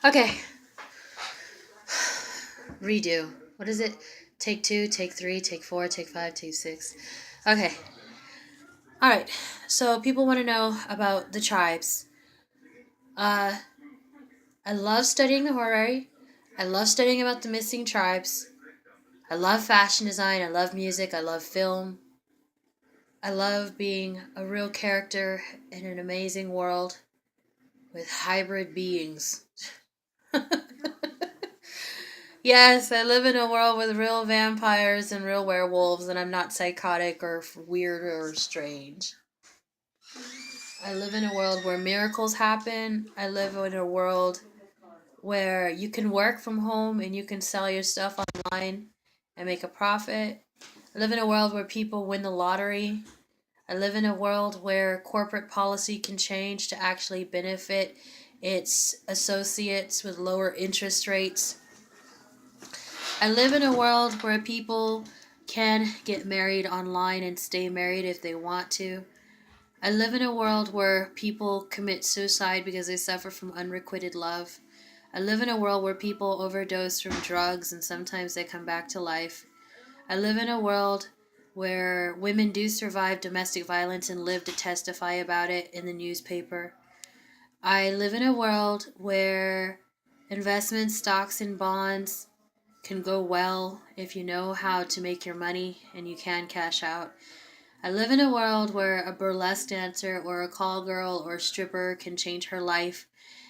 Okay, redo. What is it? Take two, take three, take four, take five, take six. Okay, alright. So people want to know about the tribes. Uh, I love studying the horary. I love studying about the missing tribes. I love fashion design. I love music. I love film. I love being a real character in an amazing world with hybrid beings. Yes, I live in a world with real vampires and real werewolves, and I'm not psychotic or weird or strange. I live in a world where miracles happen. I live in a world where you can work from home and you can sell your stuff online and make a profit. I live in a world where people win the lottery. I live in a world where corporate policy can change to actually benefit its associates with lower interest rates. I live in a world where people can get married online and stay married if they want to. I live in a world where people commit suicide because they suffer from unrequited love. I live in a world where people overdose from drugs and sometimes they come back to life. I live in a world where women do survive domestic violence and live to testify about it in the newspaper. I live in a world where investments, stocks, and bonds can go well if you know how to make your money and you can cash out. I live in a world where a burlesque dancer or a call girl or stripper can change her life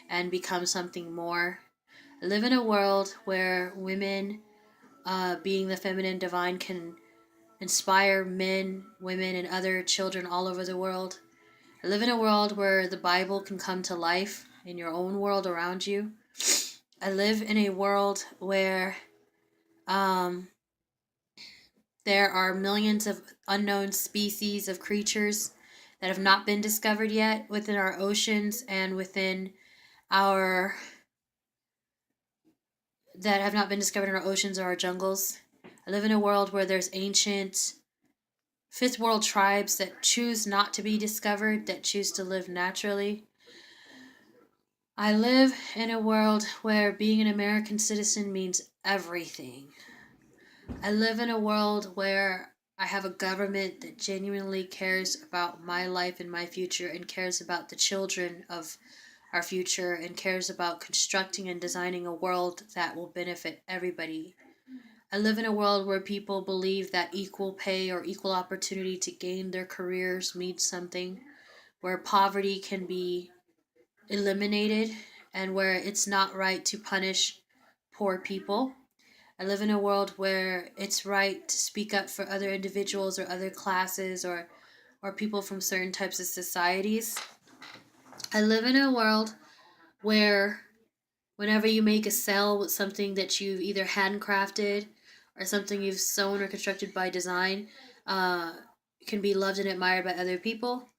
and become something more. I live in a world where women, being the feminine divine, can inspire men, women, and other children all over the world. I live in a world where the Bible can come to life in your own world around you. I live in a world where um, there are millions of unknown species of creatures that have not been discovered yet within our oceans and within our that have not been discovered in our oceans or our jungles. I live in a world where there's ancient fifth world tribes that choose not to be discovered, that choose to live naturally. I live in a world where being an American citizen means everything. I live in a world where I have a government that genuinely cares about my life and my future and cares about the children of our future and cares about constructing and designing a world that will benefit everybody. I live in a world where people believe that equal pay or equal opportunity to gain their careers means something, where poverty can be eliminated, and where it's not right to punish poor people. I live in a world where it's right to speak up for other individuals or other classes or people from certain types of societies. I live in a world where whenever you make a cell with something that you've either handcrafted or something you've sewn or constructed by design, uh, can be loved and admired by other people.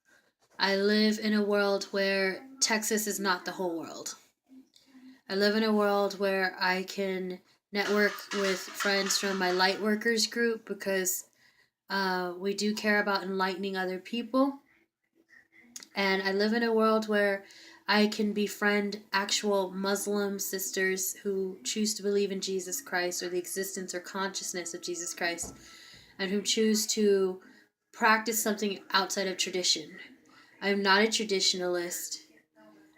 I live in a world where Texas is not the whole world. I live in a world where I can network with friends from my light workers group because we do care about enlightening other people. And I live in a world where I can befriend actual Muslim sisters who choose to believe in Jesus Christ or the existence or consciousness of Jesus Christ and who choose to practice something outside of tradition. I am not a traditionalist.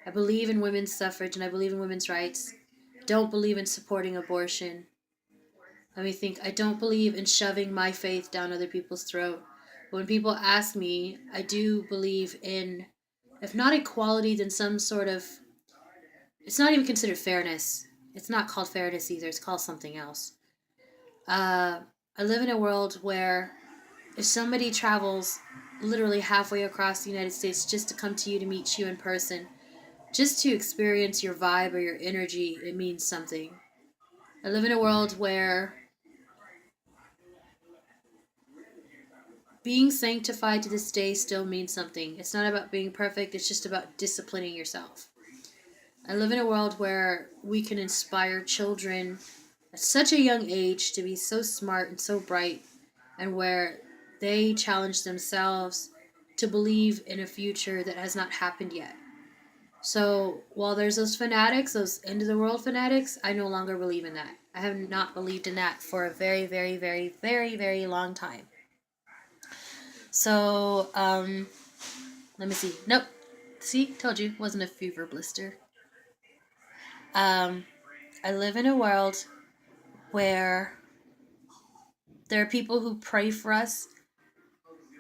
I believe in women's suffrage and I believe in women's rights. I don't believe in supporting abortion. Let me think. I don't believe in shoving my faith down other people's throat. But when people ask me, I do believe in, if not equality, then some sort of, it's not even considered fairness. It's not called fairness either. It's called something else. Uh, I live in a world where if somebody travels literally halfway across the United States just to come to you to meet you in person, just to experience your vibe or your energy, it means something. I live in a world where being sanctified to this day still means something. It's not about being perfect, it's just about disciplining yourself. I live in a world where we can inspire children at such a young age to be so smart and so bright, and where they challenge themselves to believe in a future that has not happened yet. So while there's those fanatics, those end of the world fanatics, I no longer believe in that. I have not believed in that for a very, very, very, very, very long time. So, let me see. Nope. See, told you, wasn't a fever blister. Um, I live in a world where there are people who pray for us,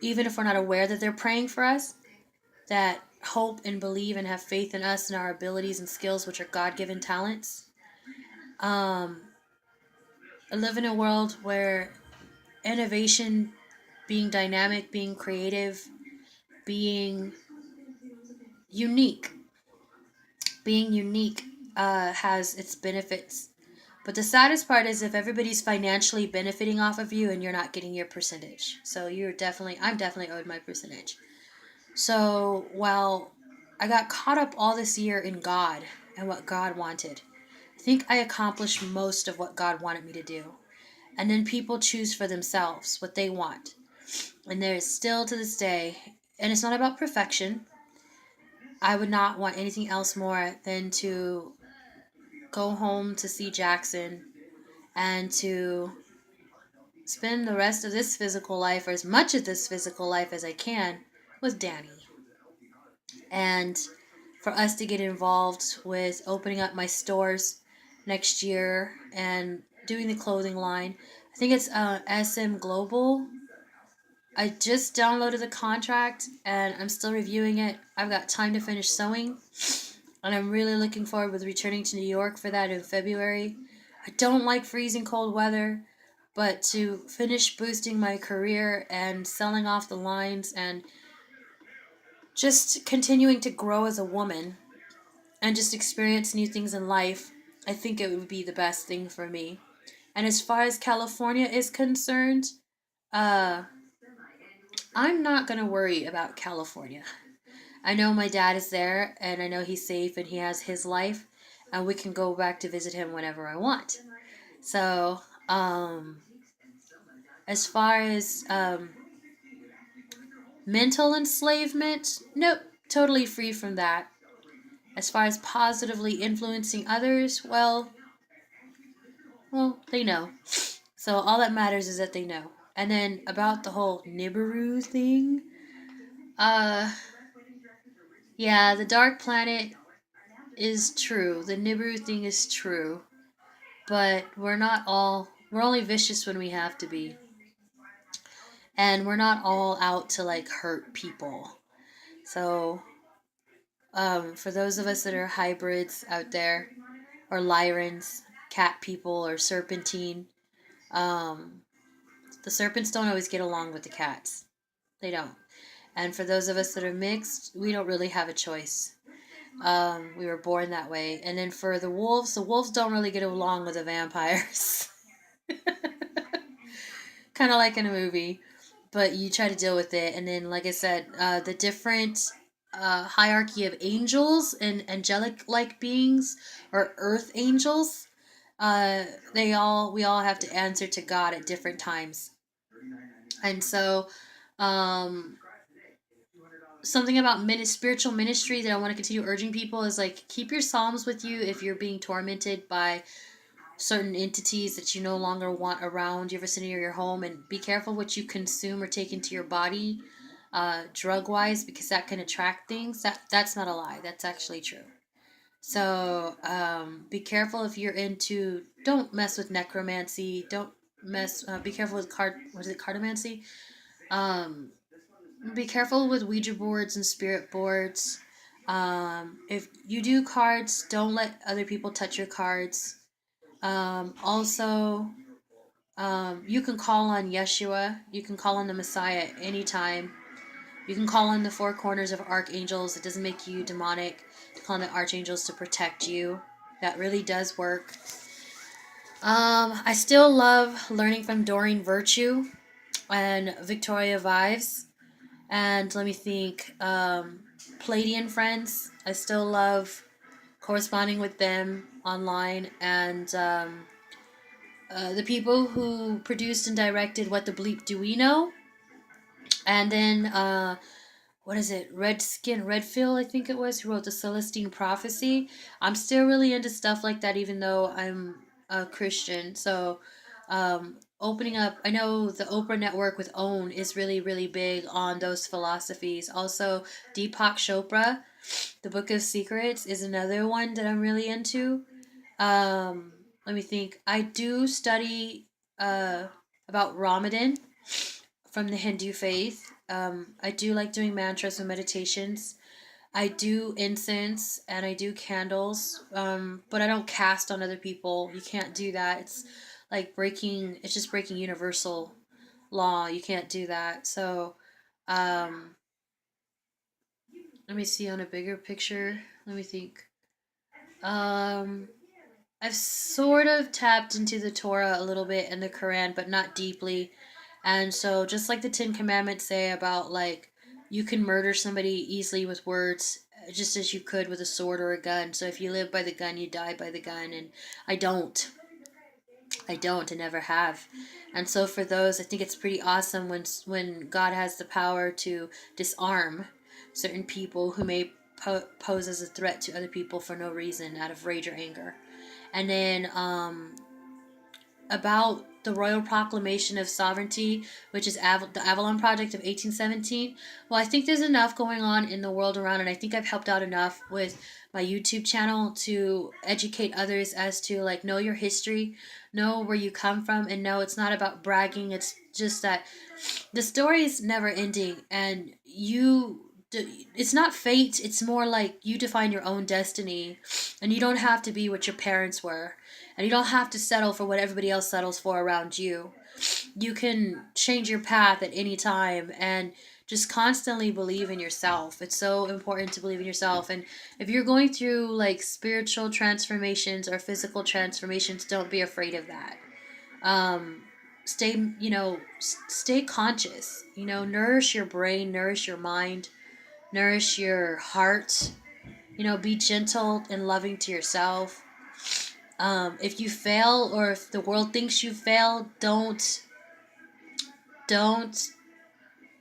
even if we're not aware that they're praying for us, that hope and believe and have faith in us and our abilities and skills, which are God given talents. Um, I live in a world where innovation, being dynamic, being creative, being unique, being unique has its benefits. But the saddest part is if everybody's financially benefiting off of you and you're not getting your percentage. So I'm definitely owed my percentage. So while I got caught up all this year in God and what God wanted, I think I accomplished most of what God wanted me to do. And then people choose for themselves what they want. And there is still to this day, and it's not about perfection. I would not want anything else more than to go home to see Jackson and to spend the rest of this physical life, or as much of this physical life as I can, with Danny. And for us to get involved with opening up my stores next year and doing the clothing line. I think it's SM Global. I just downloaded the contract and I'm still reviewing it. I've got time to finish sewing, and I'm really looking forward with returning to New York for that in February. I don't like freezing cold weather, but to finish boosting my career and selling off the lines and just continuing to grow as a woman and just experience new things in life, I think it would be the best thing for me. And as far as California is concerned, uh, I'm not going to worry about California. I know my dad is there, and I know he's safe and he has his life, and we can go back to visit him whenever I want. So, as far as mental enslavement, nope, totally free from that. As far as positively influencing others, well, they know. So all that matters is that they know. And then about the whole Nibiru thing, uh, yeah, the Dark Planet is true. The Nibiru thing is true. But we're only vicious when we have to be. And we're not all out to like hurt people. So, for those of us that are hybrids out there, or Lyrans, cat people, or serpentine, um, the serpents don't always get along with the cats. They don't. And for those of us that are mixed, we don't really have a choice. We were born that way. And then for the wolves don't really get along with the vampires. Kind of like in a movie, but you try to deal with it. And then, like I said, the different hierarchy of angels and angelic like beings, or earth angels, we all have to answer to God at different times. And so, um, something about spiritual ministry that I want to continue urging people is like keep your psalms with you if you're being tormented by certain entities that you no longer want around your vicinity or your home, and be careful what you consume or take into your body, drug wise, because that can attract things. That's not a lie. That's actually true. So be careful if you're into. Don't mess with necromancy. Don't mess. Be careful with card. What is it? Cartomancy. Um, be careful with Ouija boards and spirit boards. If you do cards, don't let other people touch your cards. Also, you can call on Yeshua. You can call on the Messiah anytime. You can call on the four corners of archangels. It doesn't make you demonic to call on the archangels to protect you. That really does work. I still love learning from Doreen Virtue and Victoria Vives. And let me think, Palladian friends. I still love corresponding with them online, and the people who produced and directed What the Bleep Do We Know? And then what is it, Redskin Redfield, I think it was, who wrote the Celestine Prophecy. I'm still really into stuff like that, even though I'm a Christian. So, opening up, I know the Oprah Network with OWN is really, really big on those philosophies. Also, Deepak Chopra, The Book of Secrets, is another one that I'm really into. Let me think. I do study uh, about Ramadan from the Hindu faith. I do like doing mantras and meditations. I do incense and I do candles, but I don't cast on other people. You can't do that. It's like breaking, it's just breaking universal law. You can't do that. So, um, let me see on a bigger picture. Let me think. Um, I've sort of tapped into the Torah a little bit and the Quran, but not deeply. And so, just like the Ten Commandments say about like you can murder somebody easily with words, just as you could with a sword or a gun. So if you live by the gun, you die by the gun. And I don't. I don't. I never have. And so for those, I think it's pretty awesome when God has the power to disarm certain people who may pose as a threat to other people for no reason, out of rage or anger. And then about the Royal Proclamation of Sovereignty, which is the Avalon Project of 1817. Well, I think there's enough going on in the world around, and I think I've helped out enough with my YouTube channel to educate others as to like know your history, know where you come from, and know it's not about bragging. It's just that the story is never ending, and it's not fate. It's more like you define your own destiny, and you don't have to be what your parents were, and you don't have to settle for what everybody else settles for around you. You can change your path at any time, and just constantly believe in yourself. It's so important to believe in yourself. And if you're going through like spiritual transformations or physical transformations, don't be afraid of that. um stay, stay conscious, nourish your brain, nourish your mind, nourish your heart. Be gentle and loving to yourself. If you fail, or if the world thinks you failed, don't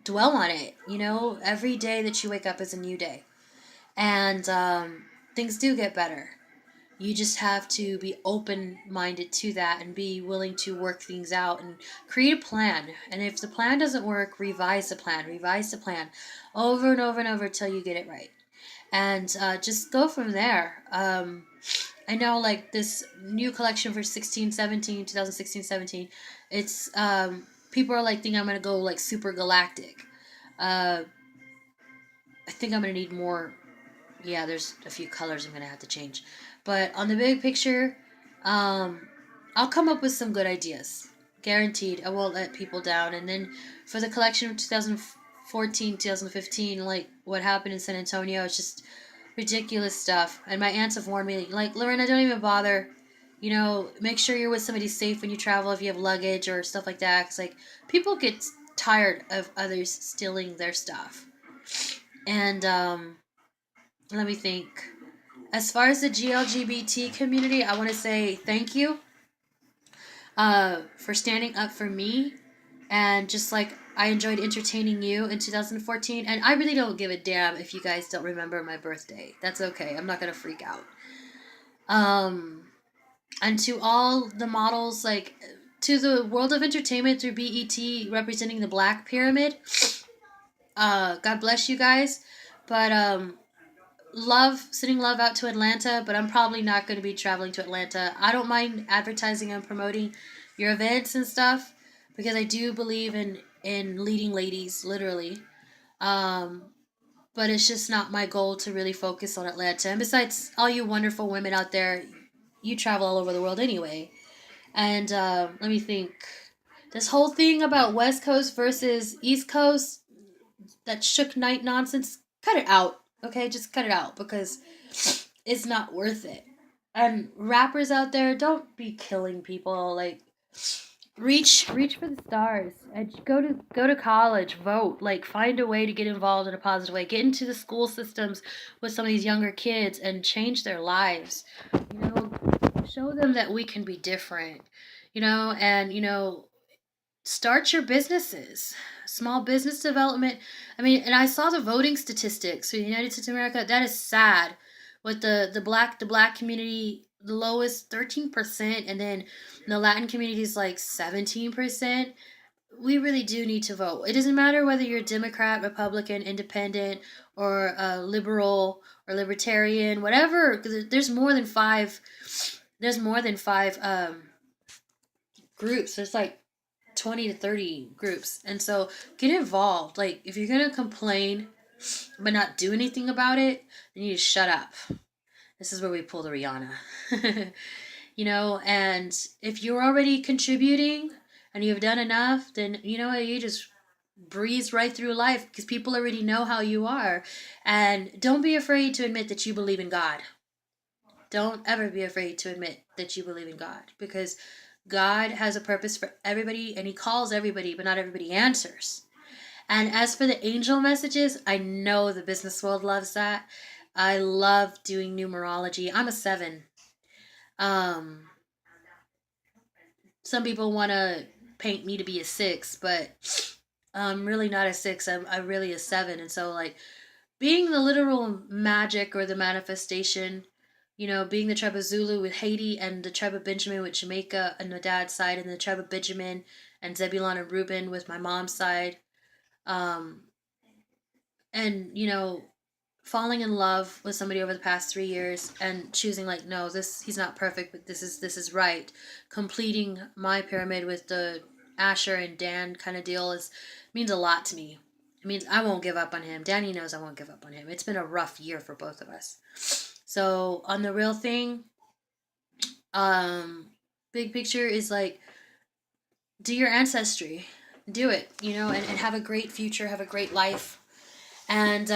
dwell on it. Every day that you wake up is a new day, and things do get better. You just have to be open minded to that and be willing to work things out and create a plan. And if the plan doesn't work, revise the plan over and over and over till you get it right. And just go from there. I know like this new collection for 2016-17, it's people are like thinking I'm going to go like super galactic. Uh, I think I'm going to need more. Yeah, there's a few colors I'm gonna have to change, but on the big picture, um, I'll come up with some good ideas. Guaranteed, I won't let people down. And then for the collection of 2014, 2015, like what happened in San Antonio, it's just ridiculous stuff. And my aunts have warned me, like, Lorena, don't even bother. Make sure you're with somebody safe when you travel if you have luggage or stuff like that. Cause like people get tired of others stealing their stuff. And let me think. As far as the GLGBT community, I want to say thank you for standing up for me. And just like I enjoyed entertaining you in 2014. And I really don't give a damn if you guys don't remember my birthday. That's okay. I'm not going to freak out. Um, and to all the models, like to the world of entertainment through BET representing the Black Pyramid, God bless you guys. But sending love out to Atlanta, but I'm probably not going to be traveling to Atlanta. I don't mind advertising and promoting your events and stuff because I do believe in leading ladies, literally. Um, but it's just not my goal to really focus on Atlanta. And besides, all you wonderful women out there, you travel all over the world anyway. And let me think. This whole thing about West Coast versus East Coast, that shook knight nonsense, cut it out. Okay, just cut it out because it's not worth it. And rappers out there, don't be killing people. Like, reach for the stars. And go to college, vote. Like, find a way to get involved in a positive way. Get into the school systems with some of these younger kids and change their lives. Show them that we can be different. And start your businesses. Small business development. I mean, and I saw the voting statistics for the United States of America. That is sad. With the black community, the lowest 13%, and then the Latin community is like 17%. We really do need to vote. It doesn't matter whether you're Democrat, Republican, Independent, or liberal or libertarian, whatever. 'Cause there's more than five. There's more than five groups. There's like 20 to 30 groups. And so get involved. Like, if you're going to complain but not do anything about it, then you need to shut up. This is where we pull the Rihanna. And if you're already contributing and you've done enough, then you just breeze right through life because people already know how you are. And don't be afraid to admit that you believe in God. Don't ever be afraid to admit that you believe in God, because God has a purpose for everybody and He calls everybody, but not everybody answers. And as for the angel messages, I know the business world loves that. I love doing numerology. I'm a 7. Um, some people want to paint me to be a 6, but I'm really not a 6. I'm really a 7. And so, like, being the literal magic or the manifestation, being the tribe of Zulu with Haiti and the tribe of Benjamin with Jamaica and my dad's side, and the tribe of Benjamin and Zebulon and Reuben with my mom's side. Um, and, falling in love with somebody over the past 3 years and choosing, like, no, he's not perfect, but this is right. Completing my pyramid with the Asher and Dan kind of deal means a lot to me. It means I won't give up on him. Danny knows I won't give up on him. It's been a rough year for both of us. So on the real thing, big picture is like, do your ancestry, do it, and have a great future, have a great life. And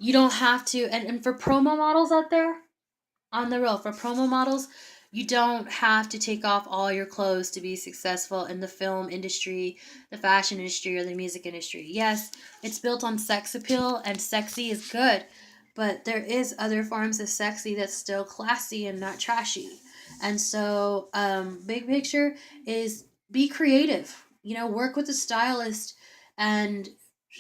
you don't have to, and for promo models out there, on the real, for promo models, you don't have to take off all your clothes to be successful in the film industry, the fashion industry, or the music industry. Yes, it's built on sex appeal, and sexy is good, but there is other forms of sexy that's still classy and not trashy. And so, big picture is be creative. Work with a stylist and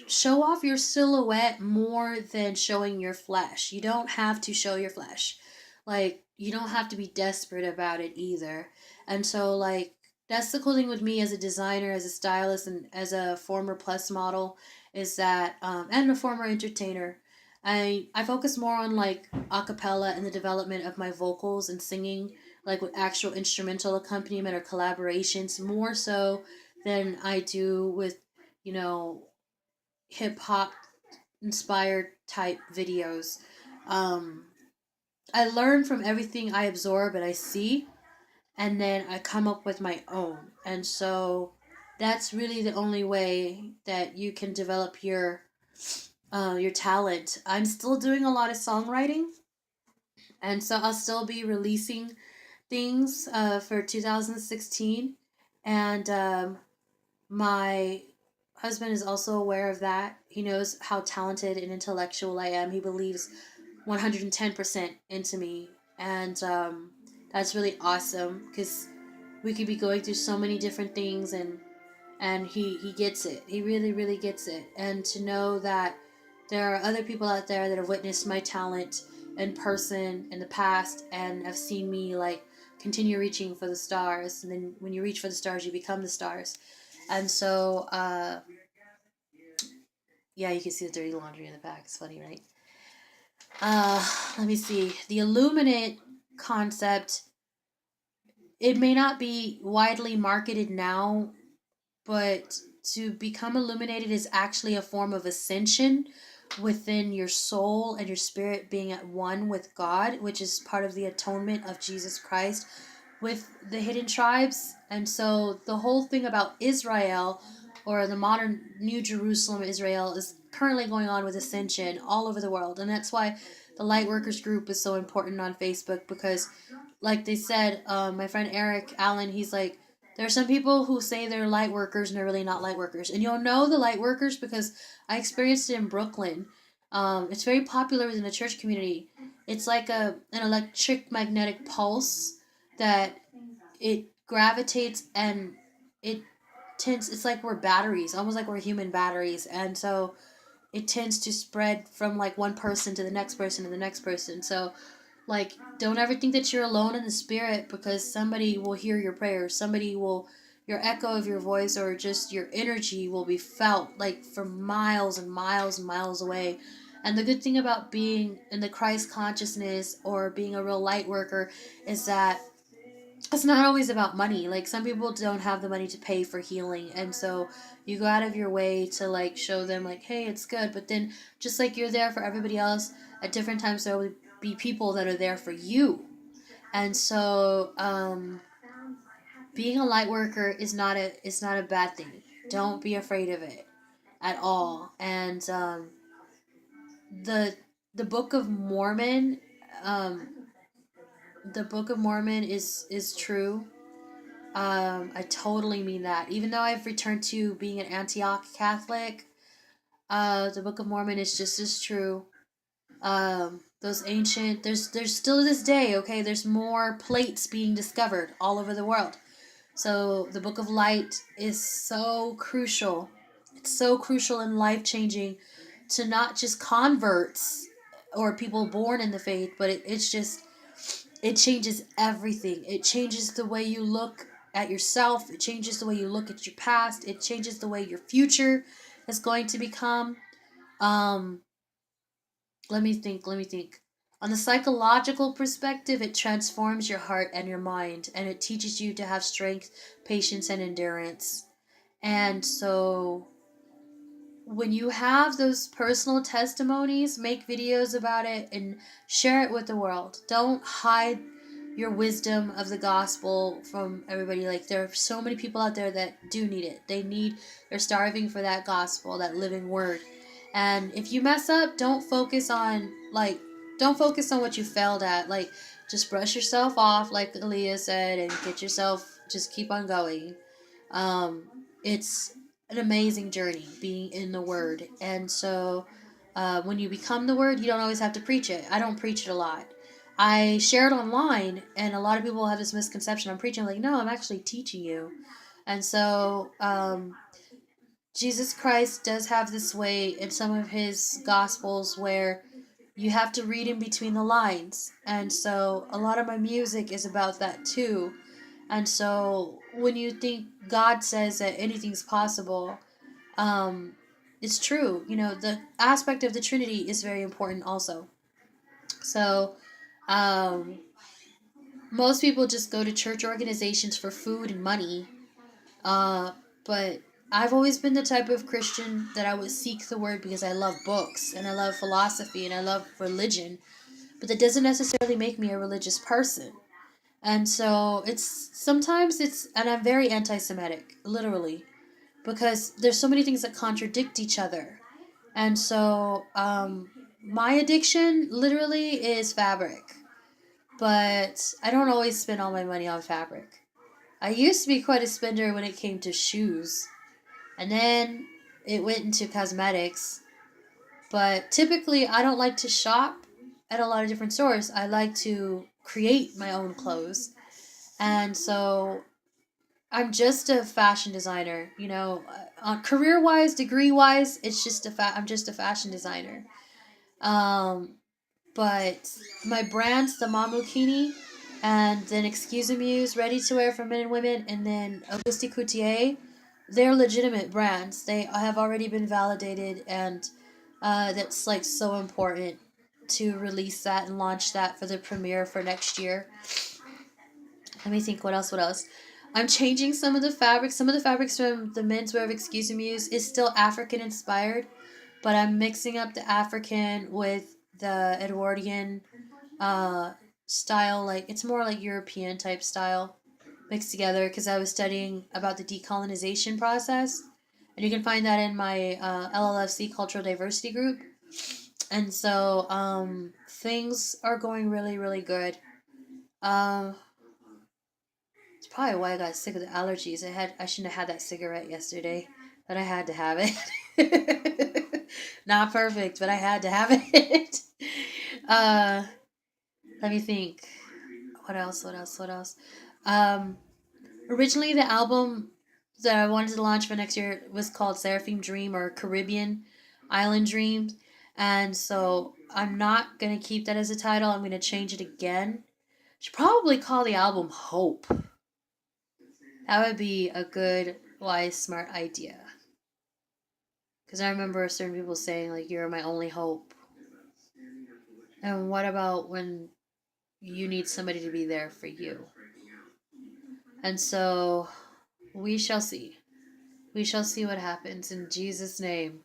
show off your silhouette more than showing your flesh. You don't have to show your flesh. Like, you don't have to be desperate about it either. And so, like, that's the cool thing with me as a designer, as a stylist, and as a former plus model, is that, and a former entertainer, I focus more on, like, a cappella and the development of my vocals and singing, like with actual instrumental accompaniment or collaborations, more so than I do with, you know, hip hop inspired type videos. Um, I learn from everything I absorb and I see, and then I come up with my own. And so that's really the only way that you can develop your talent. I'm still doing a lot of songwriting, and so I'll still be releasing things for 2016, and my husband is also aware of that. He knows how talented and intellectual I am. He believes 110% into me, and that's really awesome because we could be going through so many different things, and he gets it. He really, really gets it. And to know that there are other people out there that have witnessed my talent in person in the past and have seen me, like, continue reaching for the stars, and then when you reach for the stars you become the stars. And so yeah, you can see the dirty laundry in the back. It's funny, right? Let me see. The Illuminate concept, it may not be widely marketed now, but to become illuminated is actually a form of ascension within your soul and your spirit being at one with God, which is part of the atonement of Jesus Christ with the hidden tribes. And so the whole thing about Israel, or the modern New Jerusalem Israel, is currently going on with ascension all over the world. And that's why the Lightworkers group is so important on Facebook, because, like they said, my friend Eric Allen, he's like, there are some people who say they're light workers and they're really not light workers. And you'll know the light workers because I experienced it in Brooklyn. It's very popular within the church community. It's like an electric magnetic pulse that it gravitates, and it tends, it's like we're batteries, almost like we're human batteries. And so it tends to spread from like one person to the next person to the next person. So like, don't ever think that you're alone in the spirit, because somebody will hear your prayers. Somebody will, your echo of your voice or just your energy will be felt like from miles and miles and miles away. And the good thing about being in the Christ consciousness or being a real light worker is that it's not always about money. Like, some people don't have the money to pay for healing, and so you go out of your way to like show them like, hey, it's good. But then, just like you're there for everybody else, at different times there will be people that are there for you. And so being a light worker is not a bad thing. Don't be afraid of it at all. And the the Book of Mormon, um, the Book of Mormon is true. I totally mean that. Even though I've returned to being an Antioch Catholic, the Book of Mormon is just as true. Those ancient, there's still to this day, okay, there's more plates being discovered all over the world. So the Book of Light is so crucial. It's so crucial and life changing to not just converts or people born in the faith, but it's just, it changes everything. It changes the way you look at yourself. It changes the way you look at your past. It changes the way your future is going to become. Um, let me think. On the psychological perspective, it transforms your heart and your mind, and it teaches you to have strength, patience, and endurance. And so when you have those personal testimonies, make videos about it and share it with the world. Don't hide your wisdom of the gospel from everybody. Like, there are so many people out there that do need it. They're starving for that gospel, that living word. And if you mess up, don't focus on what you failed at. Like, just brush yourself off, like Aaliyah said, and get yourself, just keep on going. Um, it's an amazing journey being in the Word. And so when you become the Word, you don't always have to preach it. I don't preach it a lot. I share it online, and a lot of people have this misconception I'm preaching. Like, no, I'm actually teaching you. And so Jesus Christ does have this way in some of his Gospels where you have to read in between the lines. And so a lot of my music is about that too. And so when you think God says that anything's possible, um, it's true. You know, the aspect of the Trinity is very important also. So, um, most people just go to church organizations for food and money. But I've always been the type of Christian that I would seek the word because I love books and I love philosophy and I love religion. But that doesn't necessarily make me a religious person. And so and I'm very anti Semitic, literally, because there's so many things that contradict each other. And so, my addiction literally is fabric, but I don't always spend all my money on fabric. I used to be quite a spender when it came to shoes, and then it went into cosmetics. But typically, I don't like to shop at a lot of different stores. I like to create my own clothes. And so I'm just a fashion designer, you know, career wise, degree wise, I'm just a fashion designer. Um, but my brands, the Mamukini, and then Excuse Muse, ready to wear for men and women, and then Auguste Coutier, they're legitimate brands. They have already been validated, and that's like so important to release that and launch that for the premiere for next year. Let me think. What else? What else? I'm changing some of the fabrics. Some of the fabrics from the menswear of Excuse Muse is still African inspired, but I'm mixing up the African with the Edwardian uh, style. Like, it's more like European type style mixed together because I was studying about the decolonization process. And you can find that in my LLFC Cultural Diversity group. And so things are going really, really good. Um, It's probably why I got sick of the allergies. I shouldn't have had that cigarette yesterday, but I had to have it. Not perfect, but I had to have it. uh, Let me think. What else? What else? What else? Um, Originally the album that I wanted to launch for next year was called Seraphim Dream or Caribbean Island Dreams. And so I'm not going to keep that as a title. I'm going to change it again. Should probably call the album Hope. That would be a good, wise, smart idea. Because I remember certain people saying, like, you're my only hope. And what about when you need somebody to be there for you? And so we shall see. We shall see what happens in Jesus' name.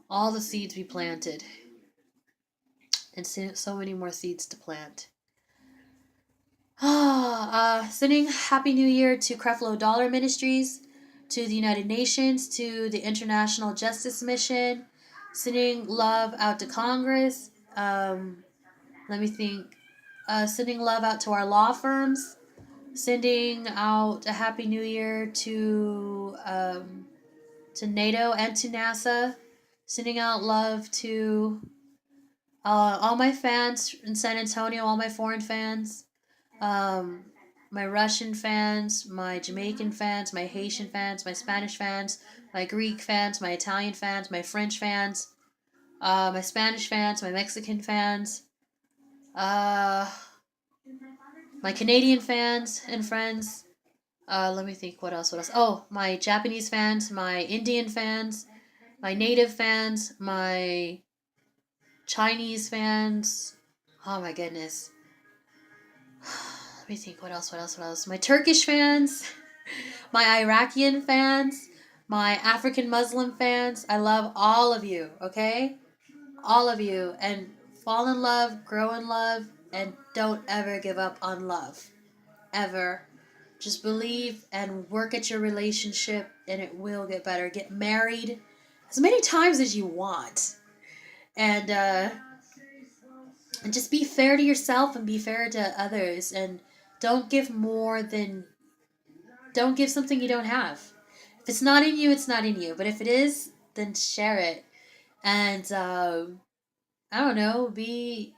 All the seeds we planted, and so many more seeds to plant. Sending Happy New Year to Creflo Dollar Ministries, to the United Nations, to the International Justice Mission. Sending love out to Congress. Let me think. Sending love out to our law firms. Sending out a Happy New Year to NATO and to NASA. Sending out love to all my fans in San Antonio, all my foreign fans, um, my Russian fans, my Jamaican fans, my Haitian fans, my Spanish fans, my Greek fans, my Italian fans, my French fans, my Spanish fans, my Mexican fans, uh, my Canadian fans and friends. Let me think. What else? What else? Oh, my Japanese fans, my Indian fans, my native fans, my Chinese fans. Oh my goodness. Let me think. What else? What else? What else? My Turkish fans, my Iraqian fans, my African Muslim fans. I love all of you. Okay, all of you, and fall in love, grow in love, and don't ever give up on love, ever. Just believe and work at your relationship, and it will get better. Get married as many times as you want, and and just be fair to yourself and be fair to others, and don't give more than don't give something you don't have. If it's not in you, it's not in you, but if it is, then share it. And I don't know, be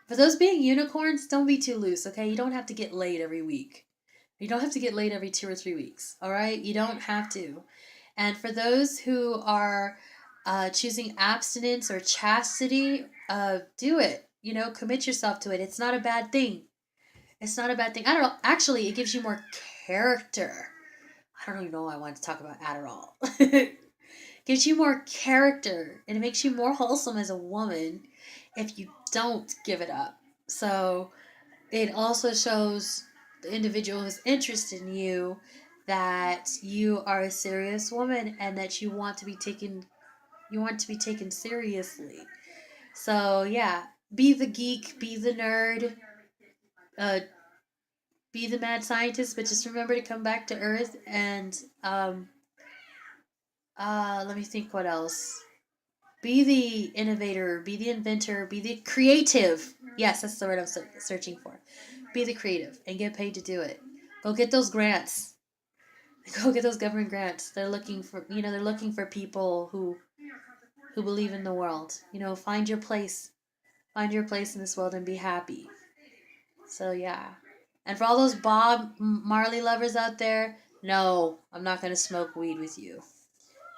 for those being unicorns, don't be too loose. Okay, you don't have to get laid every week. You don't have to get laid every 2 or 3 weeks. All right, you don't have to. And for those who are choosing abstinence or chastity, do it. Commit yourself to it. It's not a bad thing. It's not a bad thing. I don't know. Actually, it gives you more character. I don't even know why I wanted to talk about Adderall. Gives you more character, and it makes you more wholesome as a woman if you don't give it up. So it also shows the individual who's interested in you that you are a serious woman and that you want to be taken seriously. So yeah, be the geek, be the nerd, uh, be the mad scientist, but just remember to come back to Earth and let me think what else. Be the innovator, be the inventor, be the creative. Yes, that's the word I'm searching for. Be the creative and get paid to do it. Go get those grants. Go get those government grants. They're looking for people who believe in the world. Find your place. Find your place in this world and be happy. So yeah. And for all those Bob Marley lovers out there, no, I'm not going to smoke weed with you.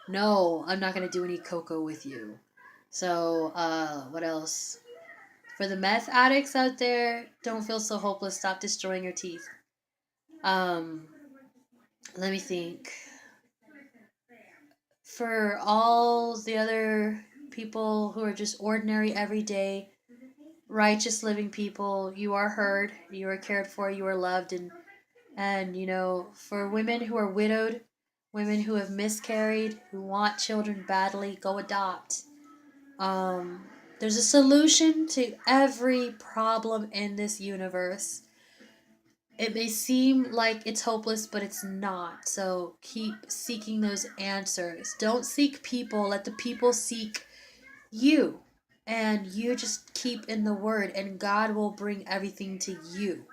No, I'm not going to do any cocoa with you. So, what else? For the meth addicts out there, don't feel so hopeless. Stop destroying your teeth. Um, Let me think. For all the other people who are just ordinary, everyday, righteous living people, you are heard, you are cared for, you are loved, and for women who are widowed, women who have miscarried, who want children badly, go adopt. There's a solution to every problem in this universe. It may seem like it's hopeless, but it's not. So keep seeking those answers. Don't seek people, let the people seek you. And you just keep in the word, and God will bring everything to you.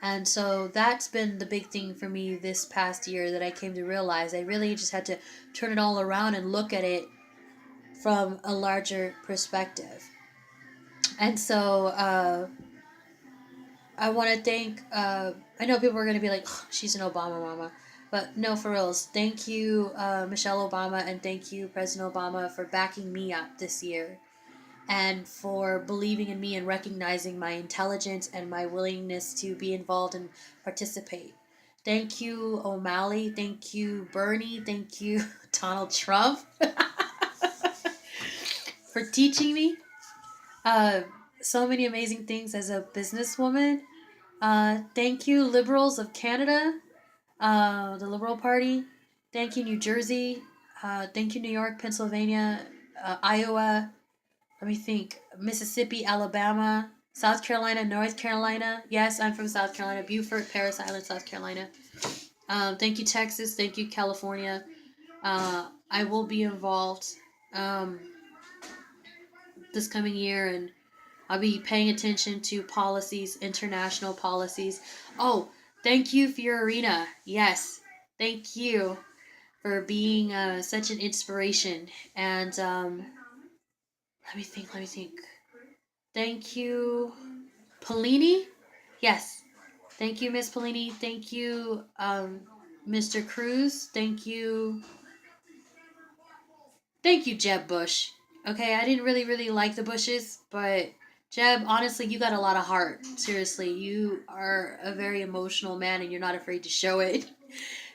And so that's been the big thing for me this past year that I came to realize. I really just had to turn it all around and look at it from a larger perspective. And so I want to thank, I know people are going to be like, "Ugh, she's an Obama mama." But no, for reals, thank you, Michelle Obama, and thank you, President Obama, for backing me up this year and for believing in me and recognizing my intelligence and my willingness to be involved and participate. Thank you, O'Malley. Thank you, Bernie. Thank you, Donald Trump, for teaching me uh, so many amazing things as a businesswoman. Thank you, Liberals of Canada, the Liberal Party. Thank you, New Jersey. Thank you, New York, Pennsylvania, Iowa. Let me think. Mississippi, Alabama, South Carolina, North Carolina. Yes, I'm from South Carolina. Beaufort, Paris Island, South Carolina. Thank you, Texas. Thank you, California. I will be involved um, this coming year, and I'll be paying attention to policies, international policies. Oh, thank you, Fiorina. Yes, thank you for being such an inspiration. And let me think, let me think. Thank you, Polini. Yes, thank you, Miss Polini. Thank you, Mr. Cruz. Thank you, Jeb Bush. Okay, I didn't really like the Bushes, but Jeb, honestly, you got a lot of heart. Seriously, you are a very emotional man, and you're not afraid to show it.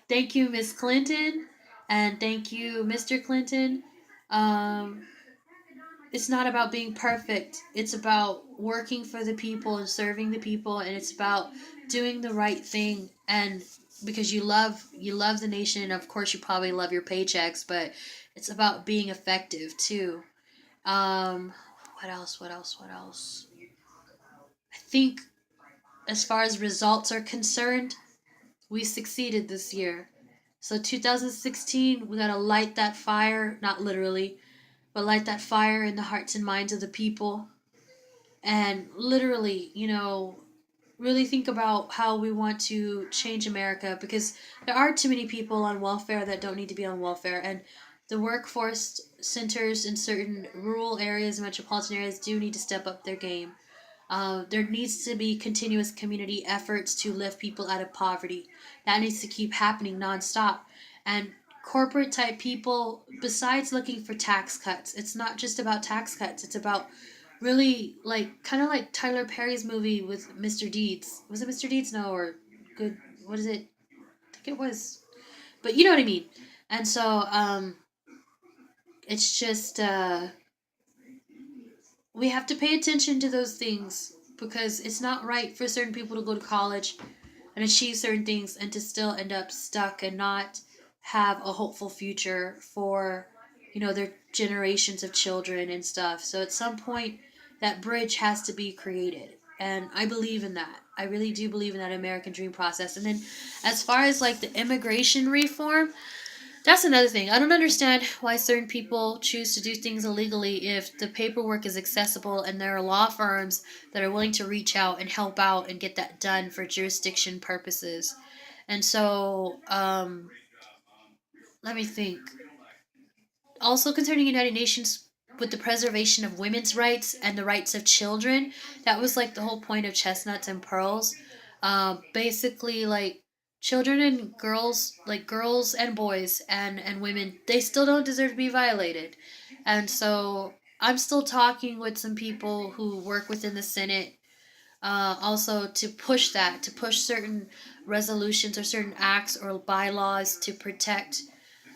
Thank you, Miss Clinton, and thank you, Mr. Clinton. Um, it's not about being perfect. It's about working for the people and serving the people, and it's about doing the right thing. And because you love the nation, and of course you probably love your paychecks, but it's about being effective too. Um, what else? What else? What else? I think as far as results are concerned, we succeeded this year. So 2016, we gotta light that fire, not literally, but light that fire in the hearts and minds of the people, and literally, really think about how we want to change America, because there are too many people on welfare that don't need to be on welfare, and the workforce centers in certain rural areas and metropolitan areas do need to step up their game. There needs to be continuous community efforts to lift people out of poverty. That needs to keep happening nonstop. And corporate type people, besides looking for tax cuts, it's not just about tax cuts. It's about really, like, kind of like Tyler Perry's movie with Mr. Deeds. Was it Mr. Deeds? No, or good. What is it? I think it was. But you know what I mean. And so, it's just we have to pay attention to those things, because it's not right for certain people to go to college and achieve certain things and to still end up stuck and not have a hopeful future for their generations of children and stuff. So at some point that bridge has to be created, and I believe in that. I really do believe in that American dream process. And then as far as like the immigration reform, that's another thing. I don't understand why certain people choose to do things illegally if the paperwork is accessible and there are law firms that are willing to reach out and help out and get that done for jurisdiction purposes. And so, let me think. Also, concerning United Nations, with the preservation of women's rights and the rights of children, that was like the whole point of Chestnuts and Pearls. Basically, like, children and girls, like girls and boys and women, they still don't deserve to be violated. And so I'm still talking with some people who work within the Senate, also to push that, to push certain resolutions or certain acts or bylaws to protect,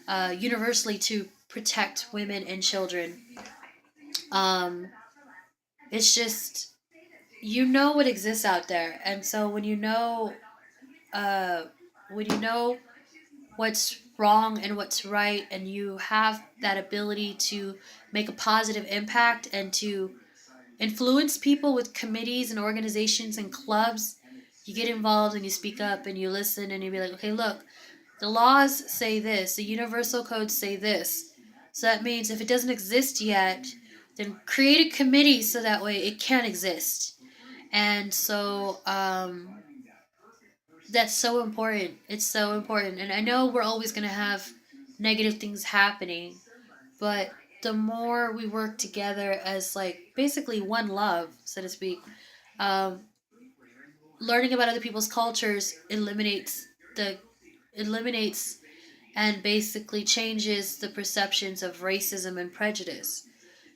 universally, to protect women and children. Um, it's just, what exists out there, and so uh, when you know what's wrong and what's right, and you have that ability to make a positive impact and to influence people with committees and organizations and clubs, you get involved and you speak up and you listen and you be like, okay, look, the laws say this, the universal codes say this. So that means if it doesn't exist yet, then create a committee so that way it can exist. And so, that's so important. It's so important. And I know we're always going to have negative things happening, but the more we work together as, like, basically one love, so to speak, um, learning about other people's cultures eliminates the eliminates and basically changes the perceptions of racism and prejudice.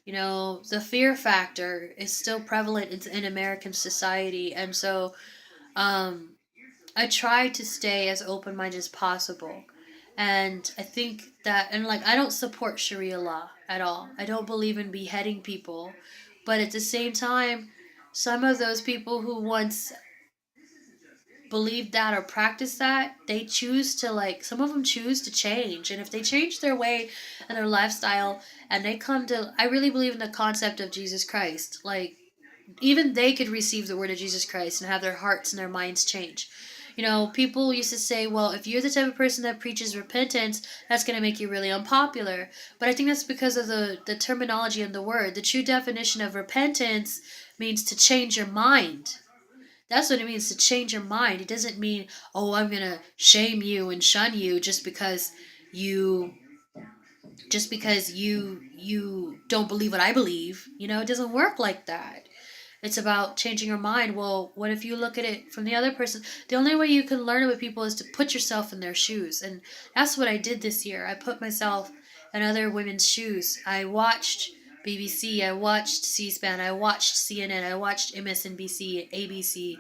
You know, the fear factor is still prevalent in American society, and so um, I try to stay as open minded as possible. And I think that, and like, I don't support Sharia law at all. I don't believe in beheading people. But at the same time, some of those people who once believed that or practiced that, they choose to, like, some of them choose to change. And if they change their way and their lifestyle and they come to, I really believe in the concept of Jesus Christ. Like, even they could receive the word of Jesus Christ and have their hearts and their minds change. You know, people used to say, well, if you're the type of person that preaches repentance, that's going to make you really unpopular. But I think that's because of the terminology and the word. The true definition of repentance means to change your mind. That's what it means, to change your mind. It doesn't mean, oh, I'm going to shame you and shun you you just because you don't believe what I believe. You know, it doesn't work like that. It's about changing your mind. Well, what if you look at it from the other person? The only way you can learn it with people is to put yourself in their shoes. And that's what I did this year. I put myself in other women's shoes. I watched BBC, I watched C-SPAN, I watched CNN, I watched MSNBC, ABC,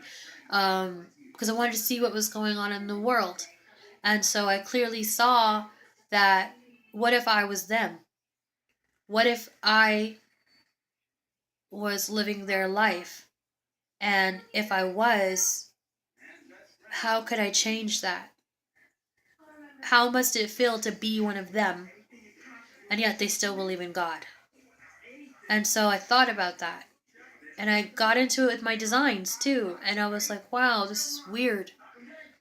because I wanted to see what was going on in the world. And so I clearly saw that, what if I was them? What if I was living their life? And if I was, how could I change that? How must it feel to be one of them, and yet they still believe in God? And so I thought about that. And I got into it with my designs too. And I was like, wow, this is weird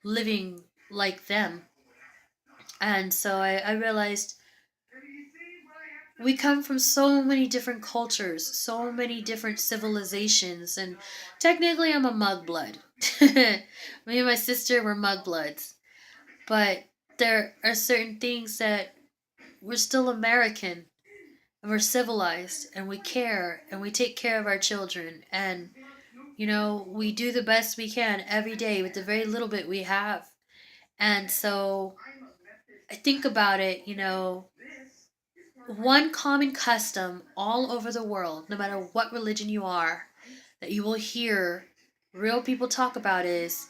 living like them. And so I realized we come from so many different cultures, so many different civilizations. And technically, I'm a mudblood. Me and my sister were mudbloods. But there are certain things that we're still American, and we're civilized, and we care, and we take care of our children, and we do the best we can every day with the very little bit we have. And so I think about it, one common custom all over the world, no matter what religion you are, that you will hear real people talk about is